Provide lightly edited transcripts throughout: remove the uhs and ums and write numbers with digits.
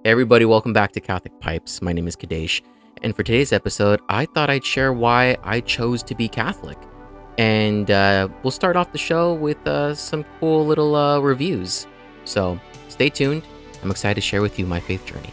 Hey everybody, welcome back to Catholic Pipes. My name is Kadesh, and for today's episode, I thought I'd share why I chose to be Catholic. And we'll start off the show with some cool little reviews. So stay tuned. I'm excited to share with you my faith journey.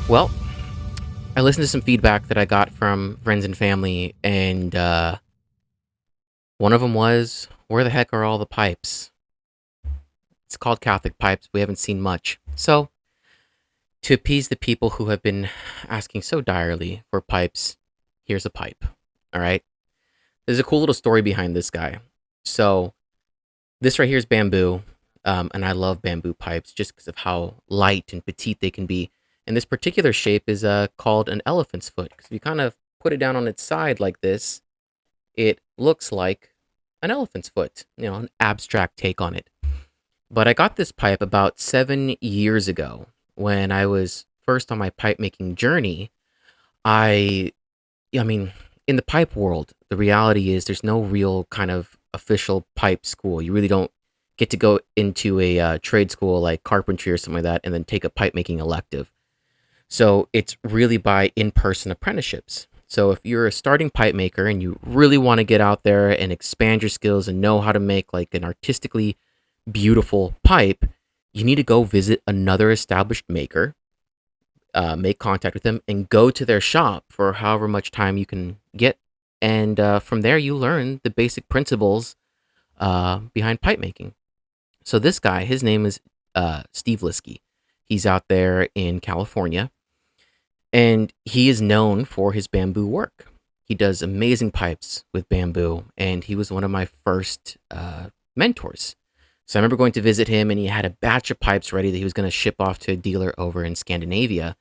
Well, I listened to some feedback that I got from friends and family, and one of them was, "Where the heck are all the pipes?" It's called Catholic Pipes. We haven't seen much. So, to appease the people who have been asking so direly for pipes, here's a pipe. All right. There's a cool little story behind this guy. So, this right here is bamboo, and I love bamboo pipes just because of how light and petite they can be. And this particular shape is called an elephant's foot, because if you kind of put it down on its side like this, it looks like an elephant's foot, an abstract take on it. But I got this pipe about 7 years ago when I was first on my pipe making journey. I, I mean, in the pipe world, the reality is there's no real kind of official pipe school. You really don't get to go into a trade school like carpentry or something like that and then take a pipe making elective. So it's really by in-person apprenticeships. So if you're a starting pipe maker and you really want to get out there and expand your skills and know how to make like an artistically beautiful pipe, you need to go visit another established maker, make contact with them, and go to their shop for however much time you can get. And from there, you learn the basic principles behind pipe making. So this guy, his name is Steve Liskey. He's out there in California, and he is known for his bamboo work. He does amazing pipes with bamboo, and he was one of my first mentors. So I remember going to visit him, and he had a batch of pipes ready that he was going to ship off to a dealer over in Scandinavia.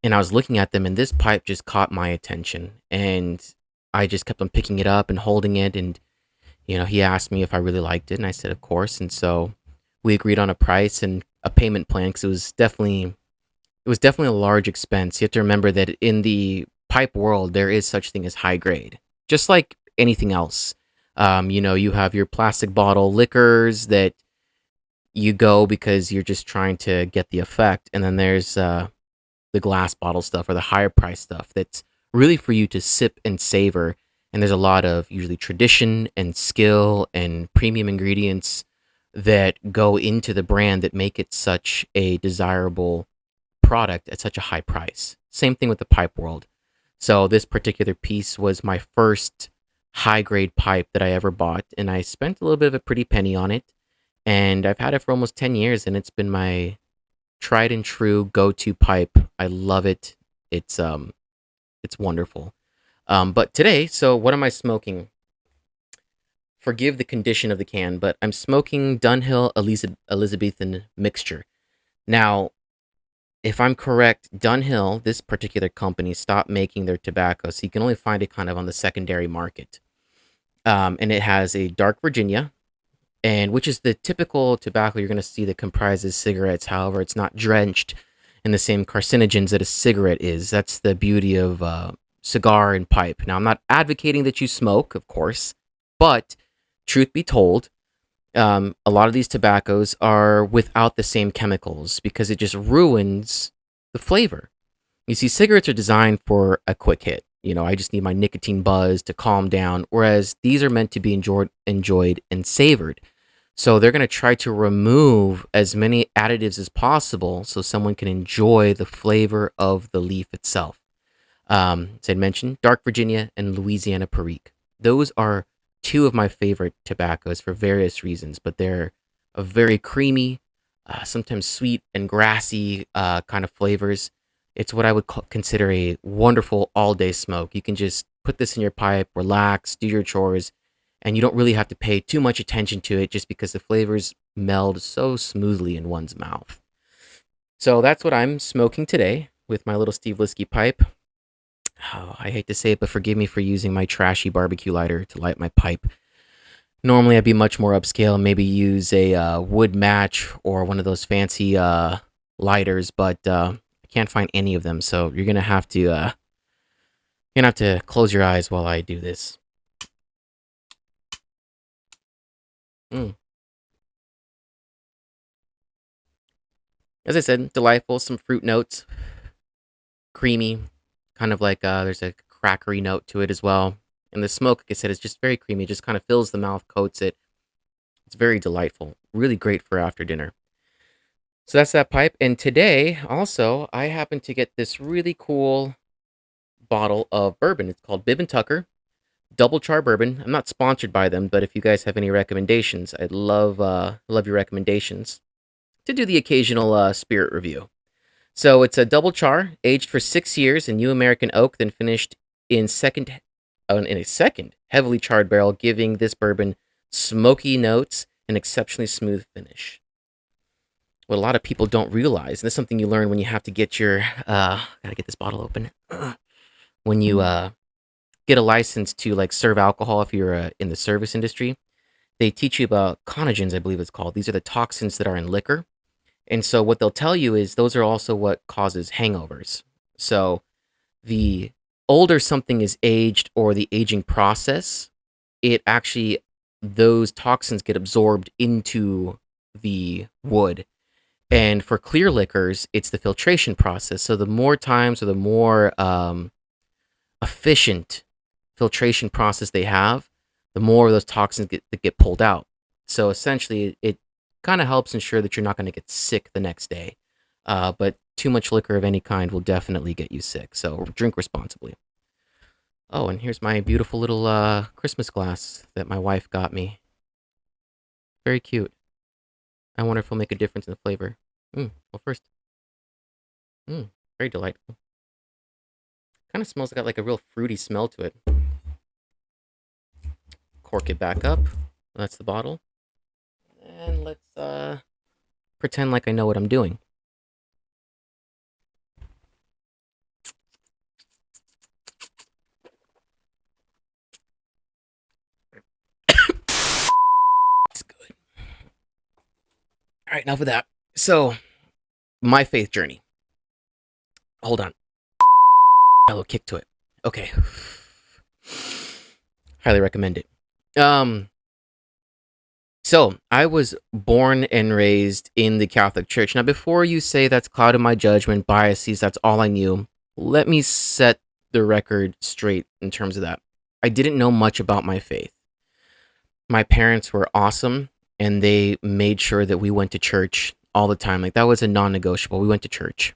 And I was looking at them, and this pipe just caught my attention. And I just kept on picking it up and holding it. And, he asked me if I really liked it, and I said, of course. And so we agreed on a price and a payment plan, because it was definitely a large expense. You have to remember that in the pipe world, there is such thing as high grade, just like anything else. You have your plastic bottle liquors that you go because you're just trying to get the effect. And then there's the glass bottle stuff or the higher price stuff that's really for you to sip and savor. And there's a lot of usually tradition and skill and premium ingredients that go into the brand that make it such a desirable product at such a high price. Same thing with the pipe world. So this particular piece was my first high grade pipe that I ever bought, and I spent a little bit of a pretty penny on it. And I've had it for almost 10 years, and it's been my tried and true go-to pipe. I love it. It's wonderful. But today, so what am I smoking? Forgive the condition of the can, but I'm smoking Dunhill Elizabethan mixture. Now, if I'm correct, Dunhill, this particular company, stopped making their tobacco, so you can only find it kind of on the secondary market. And it has a dark Virginia, and which is the typical tobacco you're going to see that comprises cigarettes. However, it's not drenched in the same carcinogens that a cigarette is. That's the beauty of cigar and pipe. Now, I'm not advocating that you smoke, of course, but truth be told, a lot of these tobaccos are without the same chemicals because it just ruins the flavor. You see, cigarettes are designed for a quick hit. I just need my nicotine buzz to calm down, whereas these are meant to be enjoyed and savored. So they're going to try to remove as many additives as possible so someone can enjoy the flavor of the leaf itself. As I mentioned, Dark Virginia and Louisiana Perique. Those are two of my favorite tobaccos for various reasons, but they're a very creamy, sometimes sweet and grassy kind of flavors. It's what I would consider a wonderful all-day smoke. You can just put this in your pipe, relax, do your chores, and you don't really have to pay too much attention to it just because the flavors meld so smoothly in one's mouth. So that's what I'm smoking today with my little Steve Liskey pipe. Oh, I hate to say it, but forgive me for using my trashy barbecue lighter to light my pipe. Normally, I'd be much more upscale, maybe use a wood match or one of those fancy lighters, but I can't find any of them. So you're gonna have to close your eyes while I do this. Mm. As I said, delightful. Some fruit notes, creamy, kind of like there's a crackery note to it as well. And the smoke, like I said, is just very creamy. It just kind of fills the mouth, coats it. It's very delightful. Really great for after dinner. So that's that pipe. And today, also, I happened to get this really cool bottle of bourbon. It's called Bib and Tucker Double Char Bourbon. I'm not sponsored by them, but if you guys have any recommendations, I'd love your recommendations to do the occasional spirit review. So it's a double char, aged for 6 years in new American oak, then finished in a second heavily charred barrel, giving this bourbon smoky notes and exceptionally smooth finish. What a lot of people don't realize, and this is something you learn when you have to get your gotta get this bottle open. When you get a license to like serve alcohol, if you're in the service industry, they teach you about conogens, I believe it's called. These are the toxins that are in liquor. And so what they'll tell you is those are also what causes hangovers. So the older something is aged or the aging process, it actually those toxins get absorbed into the wood. And for clear liquors, it's the filtration process. So the more times or the more efficient filtration process they have, the more of those toxins get pulled out. So essentially, it kind of helps ensure that you're not going to get sick the next day. But too much liquor of any kind will definitely get you sick. So drink responsibly. Oh, and here's my beautiful little Christmas glass that my wife got me. Very cute. I wonder if it'll make a difference in the flavor. Well, first, very delightful. Kind of smells got like a real fruity smell to it. Cork it back up. That's the bottle. And let's pretend like I know what I'm doing. It's good. All right, enough of that. So, my faith journey. Hold on. A little kick to it. Okay. Highly recommend it. So I was born and raised in the Catholic Church. Now, before you say that's clouded my judgment, biases, that's all I knew, let me set the record straight in terms of that. I didn't know much about my faith. My parents were awesome, and they made sure that we went to church all the time. Like, that was a non-negotiable. We went to church.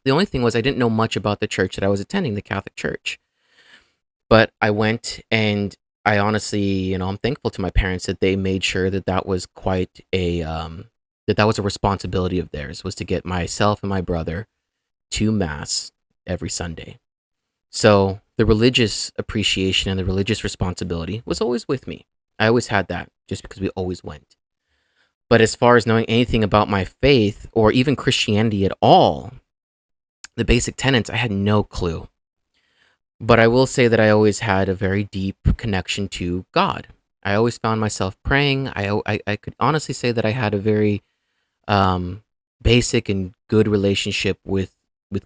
The only thing was I didn't know much about the church that I was attending, the Catholic Church. But I went, and I honestly, I'm thankful to my parents that they made sure that that was quite a that was a responsibility of theirs, was to get myself and my brother to mass every Sunday. So the religious appreciation and the religious responsibility was always with me. I always had that just because we always went. But as far as knowing anything about my faith or even Christianity at all, the basic tenets, I had no clue. But I will say that I always had a very deep connection to God. I always found myself praying. I could honestly say that I had a very basic and good relationship with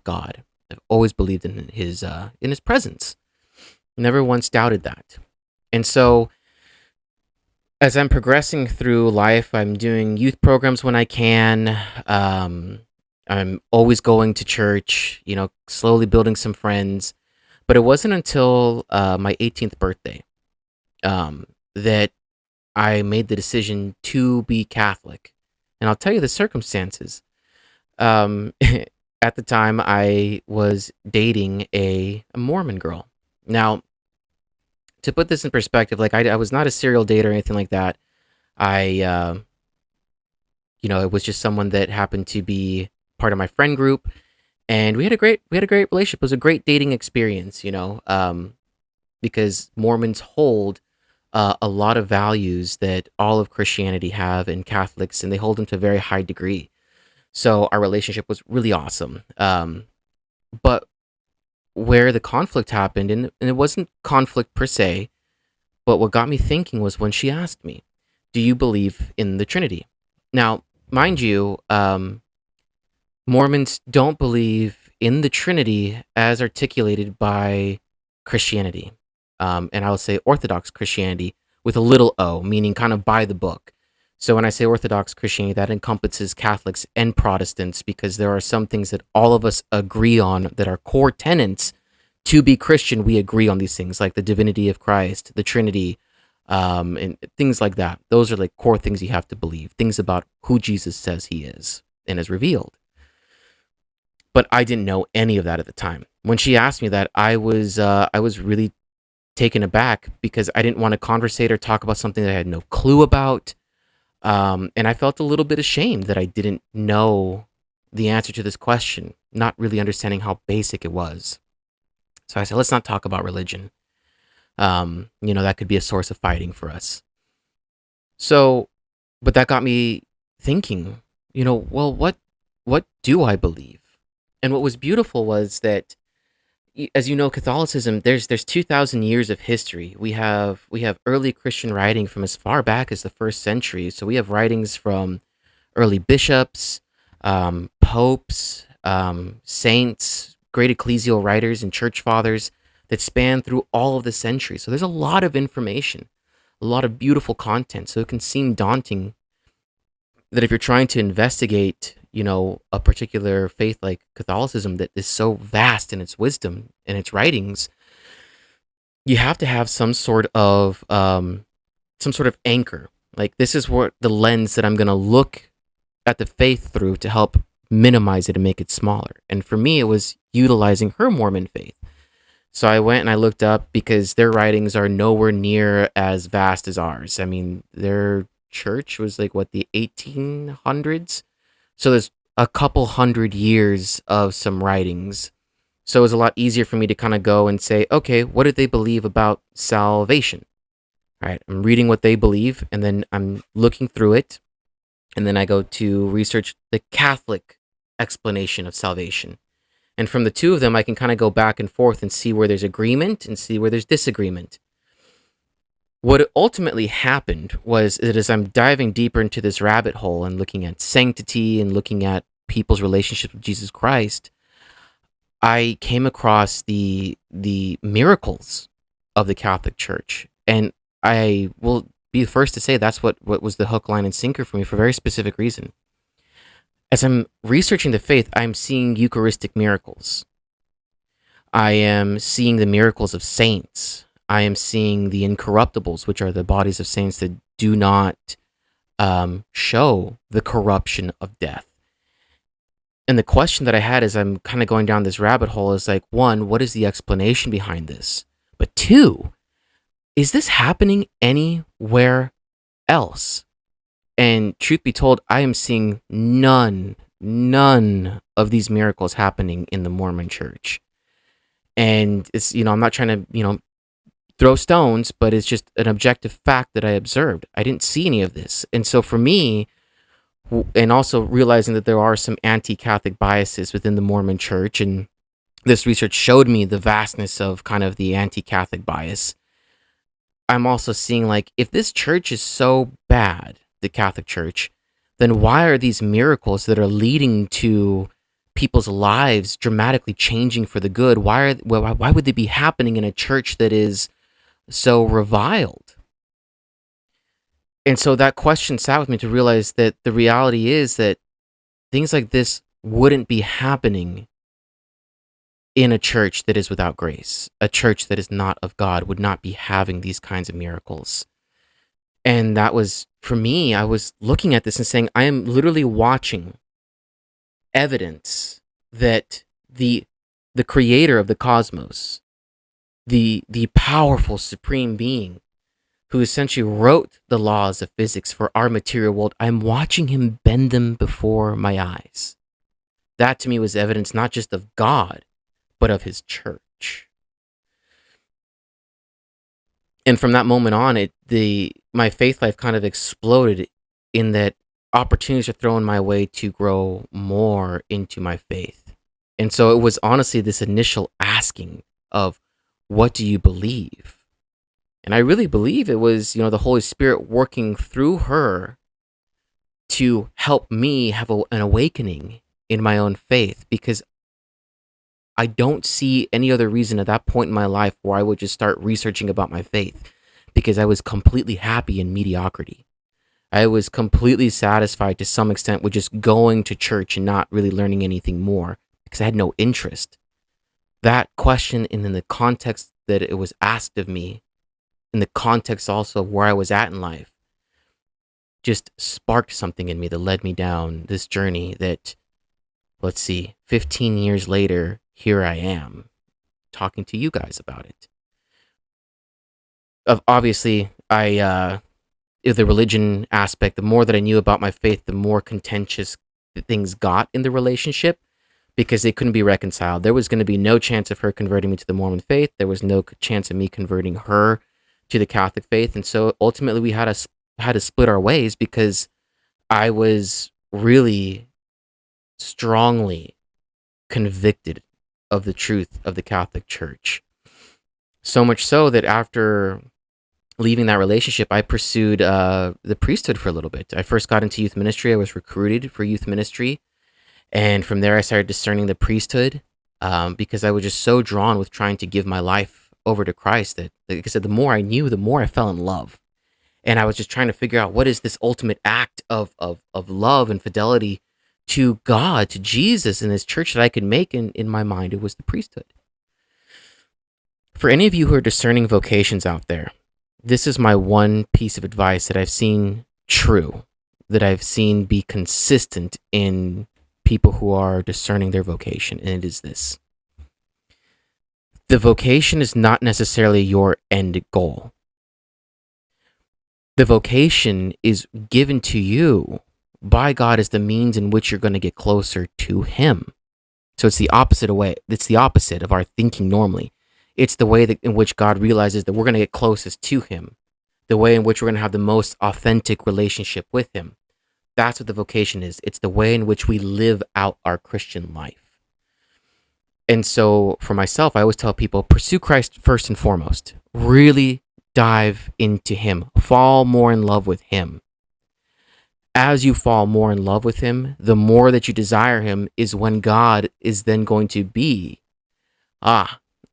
God. I've always believed in his presence. Never once doubted that. And so as I'm progressing through life, I'm doing youth programs when I can. I'm always going to church, slowly building some friends. But it wasn't until my 18th birthday that I made the decision to be Catholic. And I'll tell you the circumstances. At the time, I was dating a Mormon girl. Now, to put this in perspective, like I was not a serial dater or anything like that. It was just someone that happened to be part of my friend group, and we had a great relationship. It was a great dating experience, because Mormons hold a lot of values that all of Christianity have and Catholics, and they hold them to a very high degree. So our relationship was really awesome. But where the conflict happened, and it wasn't conflict per se, But what got me thinking was when she asked me, "Do you believe in the Trinity?" Now, mind you, Mormons don't believe in the Trinity as articulated by Christianity. And I would say Orthodox Christianity with a little o, meaning kind of by the book. So when I say Orthodox Christianity, that encompasses Catholics and Protestants because there are some things that all of us agree on that are core tenets. To be Christian, we agree on these things like the divinity of Christ, the Trinity, and things like that. Those are like core things you have to believe, things about who Jesus says he is and is revealed. But I didn't know any of that at the time. When she asked me that, I was really taken aback because I didn't want to conversate or talk about something that I had no clue about, and I felt a little bit ashamed that I didn't know the answer to this question, not really understanding how basic it was. So I said, let's not talk about religion. That could be a source of fighting for us. So, but that got me thinking. Well, what do I believe? And what was beautiful was that, as you know, Catholicism, there's 2,000 years of history. We have early Christian writing from as far back as the first century. So we have writings from early bishops, popes, saints, great ecclesial writers, and church fathers that span through all of the centuries. So there's a lot of information, a lot of beautiful content. So it can seem daunting that if you're trying to investigate, a particular faith like Catholicism that is so vast in its wisdom and its writings, you have to have some sort of anchor. Like, this is what the lens that I'm going to look at the faith through to help minimize it and make it smaller. And for me, it was utilizing her Mormon faith. So I went and I looked up because their writings are nowhere near as vast as ours. I mean, their church was like what, the 1800s? So there's a couple hundred years of some writings. So it was a lot easier for me to kind of go and say, okay, what did they believe about salvation? All right, I'm reading what they believe, and then I'm looking through it, and then I go to research the Catholic explanation of salvation. And from the two of them, I can kind of go back and forth and see where there's agreement and see where there's disagreement. What ultimately happened was that as I'm diving deeper into this rabbit hole and looking at sanctity and looking at people's relationship with Jesus Christ, I came across the miracles of the Catholic Church. And I will be the first to say that's what was the hook, line, and sinker for me for a very specific reason. As I'm researching the faith, I'm seeing Eucharistic miracles. I am seeing the miracles of saints. I am seeing the incorruptibles, which are the bodies of saints that do not show the corruption of death. And the question that I had as I'm kind of going down this rabbit hole is like, one, what is the explanation behind this? But two, is this happening anywhere else? And truth be told, I am seeing none of these miracles happening in the Mormon church. And it's, I'm not trying to, throw stones, but it's just an objective fact that I observed. I didn't see any of this. And so for me, and also realizing that there are some anti-Catholic biases within the Mormon church, and this research showed me the vastness of kind of the anti-Catholic bias, I'm also seeing, like, if this church is so bad, the Catholic Church, then why are these miracles that are leading to people's lives dramatically changing for the good? Why would they be happening in a church that is so reviled? And so that question sat with me to realize that the reality is that things like this wouldn't be happening in a church that is without grace. A church that is not of God would not be having these kinds of miracles. And that was, for me, I was looking at this and saying, I am literally watching evidence that the creator of the cosmos, the powerful supreme being who essentially wrote the laws of physics for our material world, I'm watching him bend them before my eyes. That to me was evidence not just of God, but of his church. And from that moment on, my faith life kind of exploded in that opportunities are thrown my way to grow more into my faith. And so it was honestly this initial asking of, what do you believe? And I really believe it was, the Holy Spirit working through her to help me have an awakening in my own faith, because I don't see any other reason at that point in my life where I would just start researching about my faith, because I was completely happy in mediocrity. I was completely satisfied to some extent with just going to church and not really learning anything more because I had no interest. That question, and in the context that it was asked of me, in the context also of where I was at in life, just sparked something in me that led me down this journey that, let's see, 15 years later, here I am talking to you guys about it. Obviously, the religion aspect, the more that I knew about my faith, the more contentious things got in the relationship because they couldn't be reconciled. There was going to be no chance of her converting me to the Mormon faith. There was no chance of me converting her to the Catholic faith. And so ultimately we had to split our ways because I was really strongly convicted of the truth of the Catholic Church. So much so that after leaving that relationship, I pursued the priesthood for a little bit. I first got into youth ministry. I was recruited for youth ministry. And from there, I started discerning the priesthood because I was just so drawn with trying to give my life over to Christ that, like I said, the more I knew, the more I fell in love. And I was just trying to figure out what is this ultimate act of love and fidelity to God, to Jesus, and this church that I could make. In my mind, it was the priesthood. For any of you who are discerning vocations out there, this is my one piece of advice that I've seen true, that I've seen be consistent in people who are discerning their vocation, and it is this. The vocation is not necessarily your end goal. The vocation is given to you by God as the means in which you're going to get closer to Him. So it's the opposite way. It's the opposite of our thinking normally. It's the way in which God realizes that we're going to get closest to Him, the way in which we're going to have the most authentic relationship with Him. That's what the vocation is. It's the way in which we live out our Christian life. And so for myself, I always tell people, pursue Christ first and foremost. Really dive into Him. Fall more in love with Him. As you fall more in love with Him, the more that you desire Him is when God is then going to be,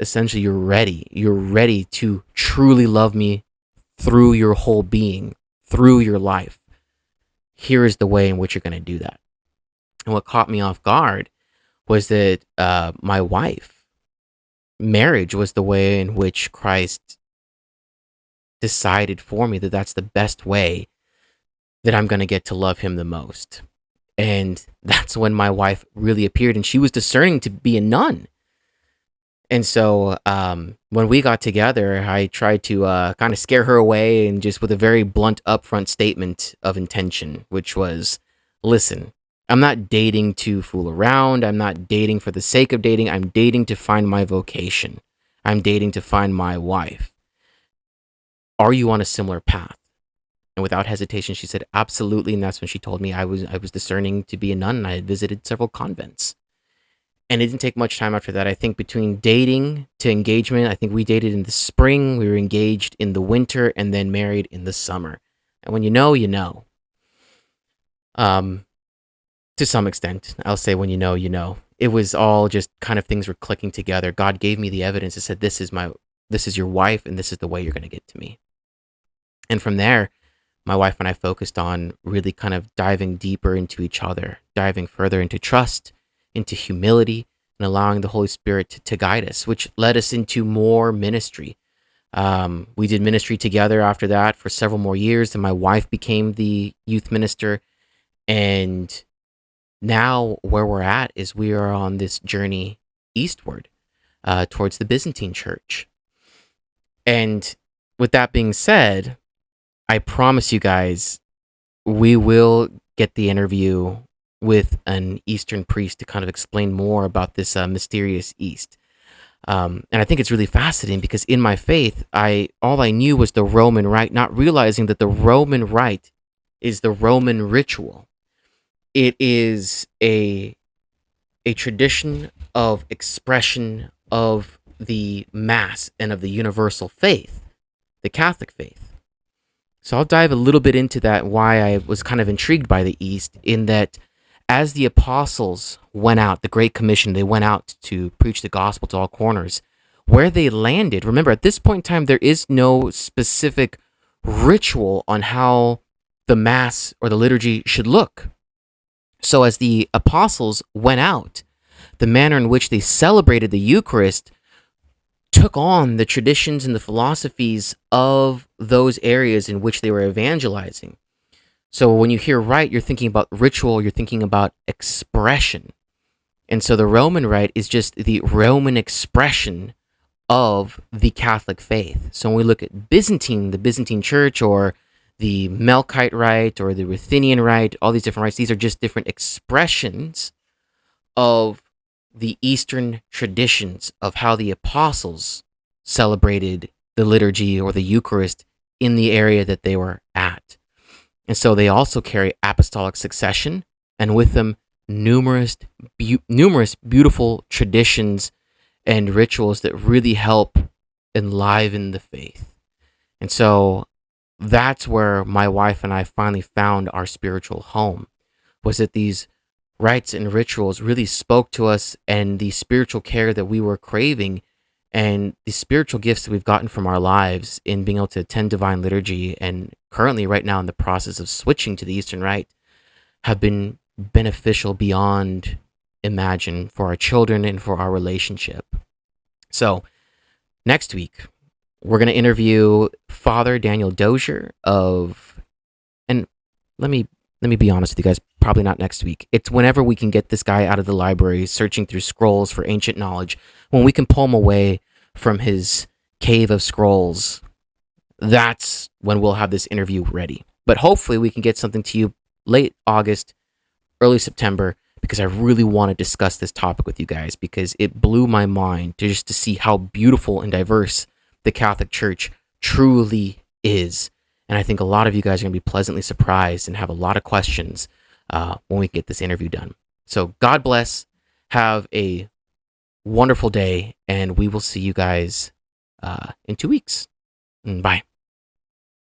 essentially you're ready. You're ready to truly love me through your whole being, through your life. Here is the way in which you're going to do that. And what caught me off guard was that my wife, marriage was the way in which Christ decided for me that that's the best way that I'm going to get to love Him the most. And that's when my wife really appeared, and she was discerning to be a nun. And so when we got together, I tried to kind of scare her away, and just with a very blunt, upfront statement of intention, which was, listen, I'm not dating to fool around. I'm not dating for the sake of dating. I'm dating to find my vocation. I'm dating to find my wife. Are you on a similar path? And without hesitation, she said, absolutely. And that's when she told me I was discerning to be a nun, and I had visited several convents. And it didn't take much time after that. I think between dating to engagement, I think we dated in the spring, we were engaged in the winter, and then married in the summer. And when you know, you know. To some extent, I'll say when you know, you know. It was all just kind of things were clicking together. God gave me the evidence and said, this is your wife, and this is the way you're going to get to me. And from there, my wife and I focused on really kind of diving deeper into each other, diving further into trust, into humility, and allowing the Holy Spirit to guide us, which led us into more ministry. We did ministry together after that for several more years. Then my wife became the youth minister. And now where we're at is we are on this journey eastward towards the Byzantine Church. And with that being said, I promise you guys, we will get the interview with an Eastern priest to kind of explain more about this mysterious East. And I think it's really fascinating because in my faith, all I knew was the Roman rite, not realizing that the Roman rite is the Roman ritual. It is a tradition of expression of the Mass and of the universal faith. the Catholic faith. So I'll dive a little bit into that, why I was kind of intrigued by the East, in that as the apostles went out, the Great Commission, they went out to preach the gospel to all corners. Where they landed, remember, at this point in time, there is no specific ritual on how the Mass or the liturgy should look. So as the apostles went out, the manner in which they celebrated the Eucharist took on the traditions and the philosophies of those areas in which they were evangelizing. So when you hear rite, you're thinking about ritual, you're thinking about expression. And so the Roman rite is just the Roman expression of the Catholic faith. So when we look at Byzantine, the Byzantine church, or the Melkite rite, or the Ruthenian rite, all these different rites, these are just different expressions of the Eastern traditions of how the apostles celebrated the liturgy or the Eucharist in the area that they were at. And so they also carry apostolic succession, and with them numerous beautiful traditions and rituals that really help enliven the faith. And so that's where my wife and I finally found our spiritual home, was that these rites and rituals really spoke to us, and the spiritual care that we were craving and the spiritual gifts that we've gotten from our lives in being able to attend divine liturgy, and currently right now in the process of switching to the Eastern Rite, have been beneficial beyond imagine for our children and for our relationship. So next week, we're going to interview Father Daniel Dozier of, and let me be honest with you guys, probably not next week. It's whenever we can get this guy out of the library searching through scrolls for ancient knowledge, when we can pull him away from his cave of scrolls. That's when we'll have this interview ready. But hopefully we can get something to you late August, early September, because I really want to discuss this topic with you guys, because it blew my mind to see how beautiful and diverse the Catholic Church truly is. And I think a lot of you guys are going to be pleasantly surprised and have a lot of questions when we get this interview done. So God bless. Have a wonderful day, and we will see you guys in 2 weeks. Bye.